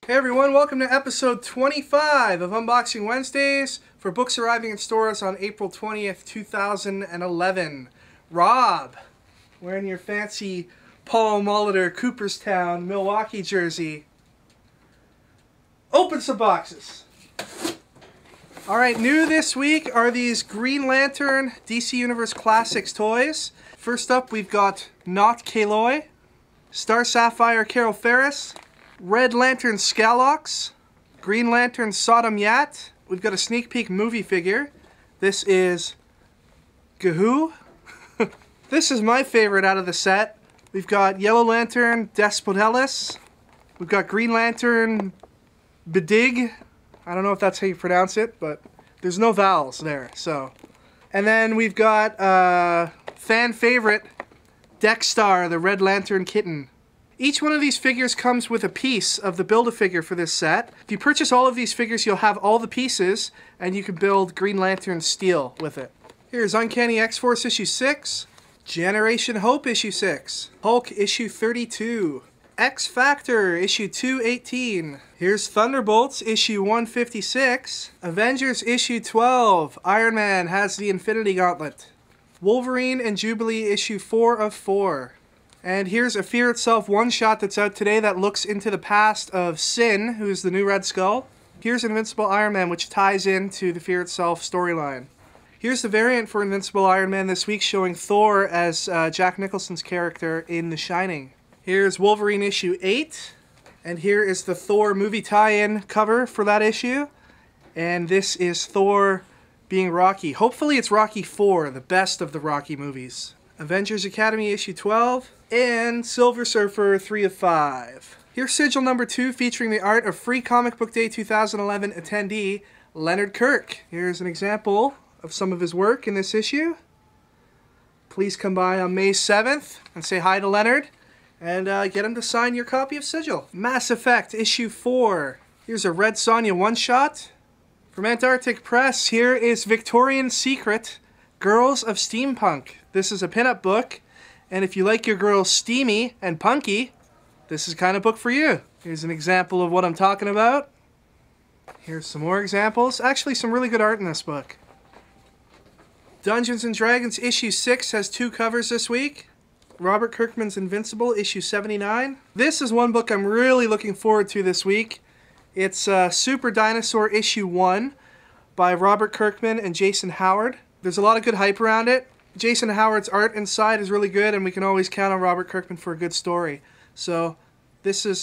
Hey everyone, welcome to episode 25 of Unboxing Wednesdays for books arriving in stores on April 20th, 2011. Rob, wearing your fancy Paul Molitor Cooperstown, Milwaukee jersey. Open some boxes. Alright, new this week are these Green Lantern DC Universe Classics toys. First up, we've got Not Kaloy, Star Sapphire Carol Ferris, Red Lantern Skalox, Green Lantern Sodom Yat. We've got a sneak peek movie figure. This is Gahoo. This is my favorite out of the set. We've got Yellow Lantern Despotelis. We've got Green Lantern Bidig. I don't know if that's how you pronounce it, but there's no vowels there, so. And then we've got fan favorite Dexstar, the Red Lantern Kitten. Each one of these figures comes with a piece of the Build-A-Figure for this set. If you purchase all of these figures, you'll have all the pieces, and you can build Green Lantern Steel with it. Here's Uncanny X-Force issue 6, Generation Hope issue 6, Hulk issue 32, X-Factor issue 218. Here's Thunderbolts issue 156, Avengers issue 12, Iron Man has the Infinity Gauntlet, Wolverine and Jubilee issue 4 of 4. And here's a Fear Itself one-shot that's out today that looks into the past of Sin, who's the new Red Skull. Here's Invincible Iron Man, which ties into the Fear Itself storyline. Here's the variant for Invincible Iron Man this week, showing Thor as Jack Nicholson's character in The Shining. Here's Wolverine issue 8, and here is the Thor movie tie-in cover for that issue. And this is Thor being Rocky. Hopefully it's Rocky 4, the best of the Rocky movies. Avengers Academy issue 12, and Silver Surfer 3 of 5. Here's Sigil number 2, featuring the art of Free Comic Book Day 2011 attendee Leonard Kirk. Here's an example of some of his work in this issue. Please come by on May 7th and say hi to Leonard, and get him to sign your copy of Sigil. Mass Effect issue 4. Here's a Red Sonja one-shot. From Antarctic Press, here is Victorian Secret, Girls of Steampunk. This is a pinup book, and if you like your girls steamy and punky, this is the kind of book for you. Here's an example of what I'm talking about. Here's some more examples. Actually, some really good art in this book. Dungeons & Dragons issue 6 has 2 covers this week. Robert Kirkman's Invincible issue 79. This is one book I'm really looking forward to this week. It's Super Dinosaur issue 1 by Robert Kirkman and Jason Howard. There's a lot of good hype around it. Jason Howard's art inside is really good, and we can always count on Robert Kirkman for a good story. So this is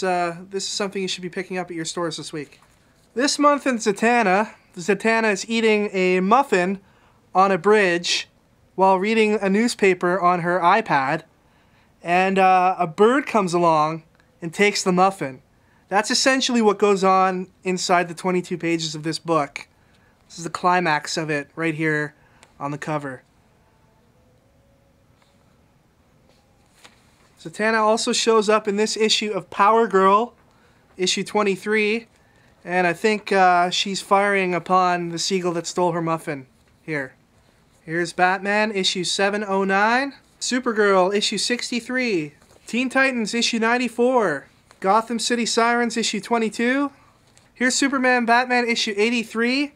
something you should be picking up at your stores this week. This month in Zatanna is eating a muffin on a bridge while reading a newspaper on her iPad, and a bird comes along and takes the muffin. That's essentially what goes on inside the 22 pages of this book. This is the climax of it right here on the cover. Zatanna also shows up in this issue of Power Girl, issue 23, and I think she's firing upon the seagull that stole her muffin here. Here's Batman, issue 709, Supergirl, issue 63, Teen Titans, issue 94, Gotham City Sirens, issue 22. Here's Superman Batman, issue 83.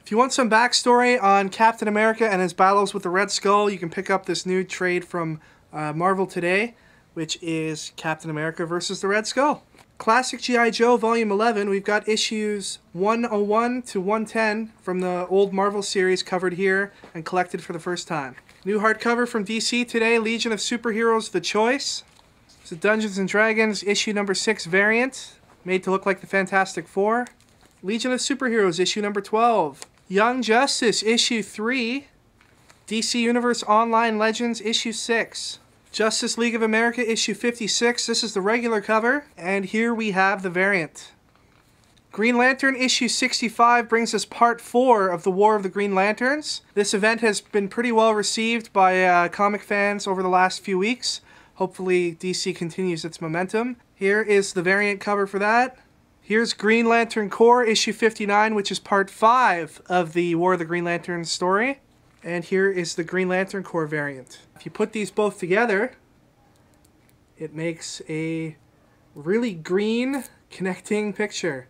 If you want some backstory on Captain America and his battles with the Red Skull, you can pick up this new trade from Marvel Today, which is Captain America versus the Red Skull. Classic G.I. Joe Volume 11, we've got issues 101 to 110 from the old Marvel series covered here and collected for the first time. New hardcover from DC today, Legion of Superheroes The Choice. It's a Dungeons & Dragons issue number 6 variant, made to look like the Fantastic Four. Legion of Superheroes issue number 12. Young Justice issue 3. DC Universe Online Legends issue 6. Justice League of America issue 56. This is the regular cover, and here we have the variant. Green Lantern issue 65 brings us part 4 of the War of the Green Lanterns. This event has been pretty well received by comic fans over the last few weeks. Hopefully DC continues its momentum. Here is the variant cover for that. Here's Green Lantern Corps issue 59, which is part 5 of the War of the Green Lanterns story. And here is the Green Lantern Corps variant. If you put these both together, it makes a really green connecting picture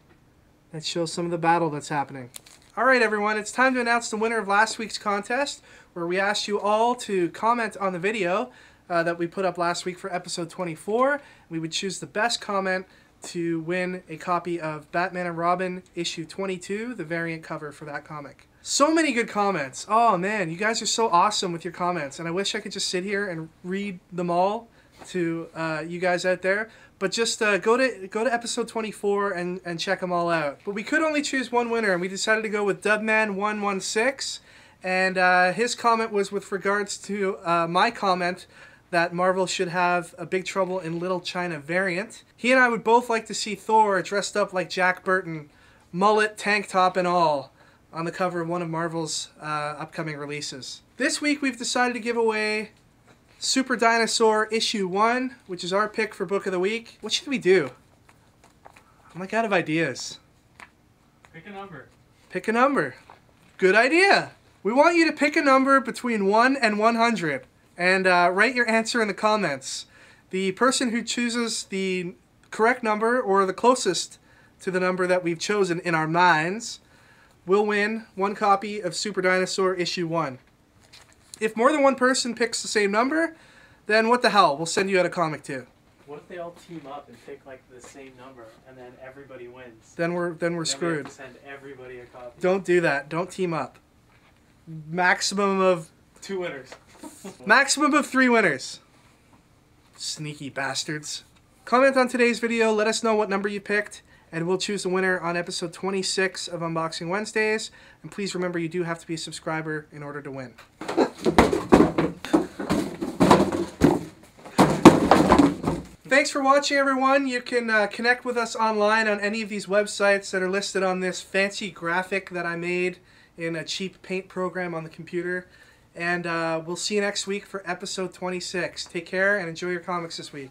that shows some of the battle that's happening. Alright everyone, it's time to announce the winner of last week's contest, where we asked you all to comment on the video that we put up last week for episode 24. We would choose the best comment to win a copy of Batman and Robin issue 22, the variant cover for that comic. So many good comments. Oh man, you guys are so awesome with your comments, and I wish I could just sit here and read them all to you guys out there. But just go to episode 24 and check them all out. But we could only choose one winner, and we decided to go with Dubman116. And his comment was with regards to my comment that Marvel should have a Big Trouble in Little China variant. He and I would both like to see Thor dressed up like Jack Burton, mullet, tank top and all, on the cover of one of Marvel's upcoming releases. This week we've decided to give away Super Dinosaur issue 1, which is our pick for book of the week. What should we do? I'm like out of ideas. Pick a number. Pick a number. Good idea. We want you to pick a number between 1 and 100 and write your answer in the comments. The person who chooses the correct number, or the closest to the number that we've chosen in our minds, will win one copy of Super Dinosaur issue 1. If more than one person picks the same number, then what the hell, we'll send you out a comic too. What if they all team up and pick like the same number, and then everybody wins? Then we're screwed. We have to send everybody a copy. Don't do that. Don't team up. Maximum of 2 winners. maximum of 3 winners. Sneaky bastards. Comment on today's video. Let us know what number you picked, and we'll choose the winner on episode 26 of Unboxing Wednesdays. And please remember, you do have to be a subscriber in order to win. Thanks for watching, everyone. You can connect with us online on any of these websites that are listed on this fancy graphic that I made in a cheap paint program on the computer. And we'll see you next week for episode 26. Take care and enjoy your comics this week.